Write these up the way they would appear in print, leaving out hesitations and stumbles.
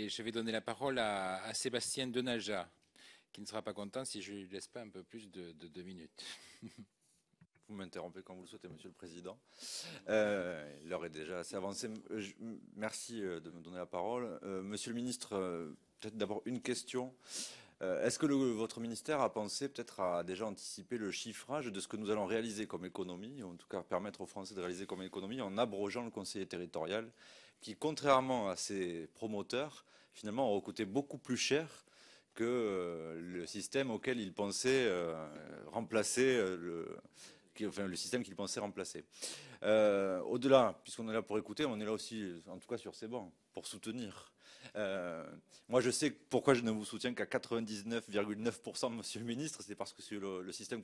Et je vais donner la parole à Sébastien Denaja, qui ne sera pas content si je ne lui laisse pas un peu plus de 2 minutes. Vous m'interrompez quand vous le souhaitez, Monsieur le Président. L'heure est déjà assez avancée. Merci de me donner la parole. Monsieur le Ministre, peut-être d'abord une question. Est-ce que votre ministère a pensé peut-être à déjà anticiper le chiffrage de ce que nous allons réaliser comme économie, ou en tout cas permettre aux Français de réaliser comme économie en abrogeant le conseiller territorial, qui, contrairement à ses promoteurs, finalement aura coûté beaucoup plus cher que le système auquel il pensait remplacer le système qu'il pensait remplacer. Au-delà, puisqu'on est là pour écouter, on est là aussi, en tout cas sur ces bancs, pour soutenir. Moi, je sais pourquoi je ne vous soutiens qu'à 99,9%, Monsieur le Ministre, c'est parce que sur le système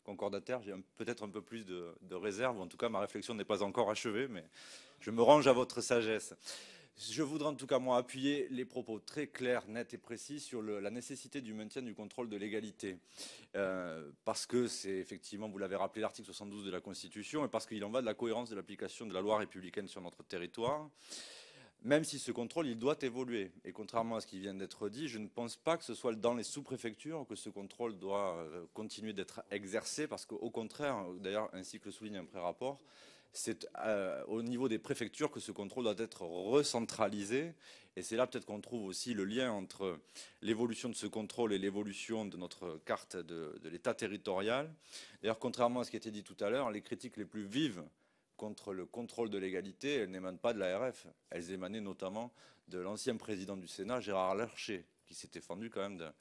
concordataire, j'ai peut-être un peu plus de réserve. En tout cas, ma réflexion n'est pas encore achevée, mais je me range à votre sagesse. Je voudrais en tout cas, moi, appuyer les propos très clairs, nets et précis sur la nécessité du maintien du contrôle de légalité. Parce que c'est effectivement, vous l'avez rappelé, l'article 72 de la Constitution, et parce qu'il en va de la cohérence de l'application de la loi républicaine sur notre territoire. Même si ce contrôle, il doit évoluer. Et contrairement à ce qui vient d'être dit, je ne pense pas que ce soit dans les sous-préfectures que ce contrôle doit continuer d'être exercé, parce qu'au contraire, d'ailleurs, ainsi que le souligne un pré-rapport, c'est au niveau des préfectures que ce contrôle doit être recentralisé. Et c'est là peut-être qu'on trouve aussi le lien entre l'évolution de ce contrôle et l'évolution de notre carte de l'État territorial. D'ailleurs, contrairement à ce qui a été dit tout à l'heure, les critiques les plus vives contre le contrôle de légalité, elles n'émanent pas de l'ARF. Elles émanaient notamment de l'ancien président du Sénat, Gérard Larcher, qui s'était fendu quand même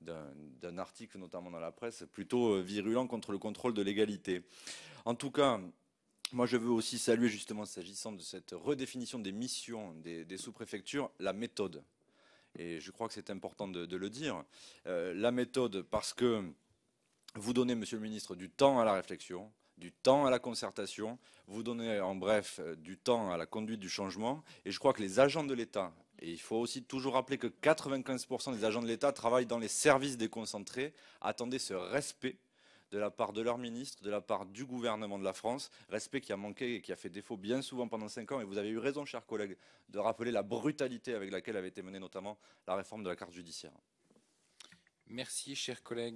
d'un article, notamment dans la presse, plutôt virulent contre le contrôle de légalité. En tout cas, moi, je veux aussi saluer, justement, s'agissant de cette redéfinition des missions des sous-préfectures, la méthode. Et je crois que c'est important de le dire. La méthode, parce que vous donnez, Monsieur le Ministre, du temps à la réflexion, du temps à la concertation, vous donnez en bref du temps à la conduite du changement. Et je crois que les agents de l'État, et il faut aussi toujours rappeler que 95% des agents de l'État travaillent dans les services déconcentrés, attendaient ce respect de la part de leur ministre, de la part du gouvernement de la France, respect qui a manqué et qui a fait défaut bien souvent pendant 5 ans. Et vous avez eu raison, chers collègues, de rappeler la brutalité avec laquelle avait été menée notamment la réforme de la carte judiciaire. Merci, chers collègues.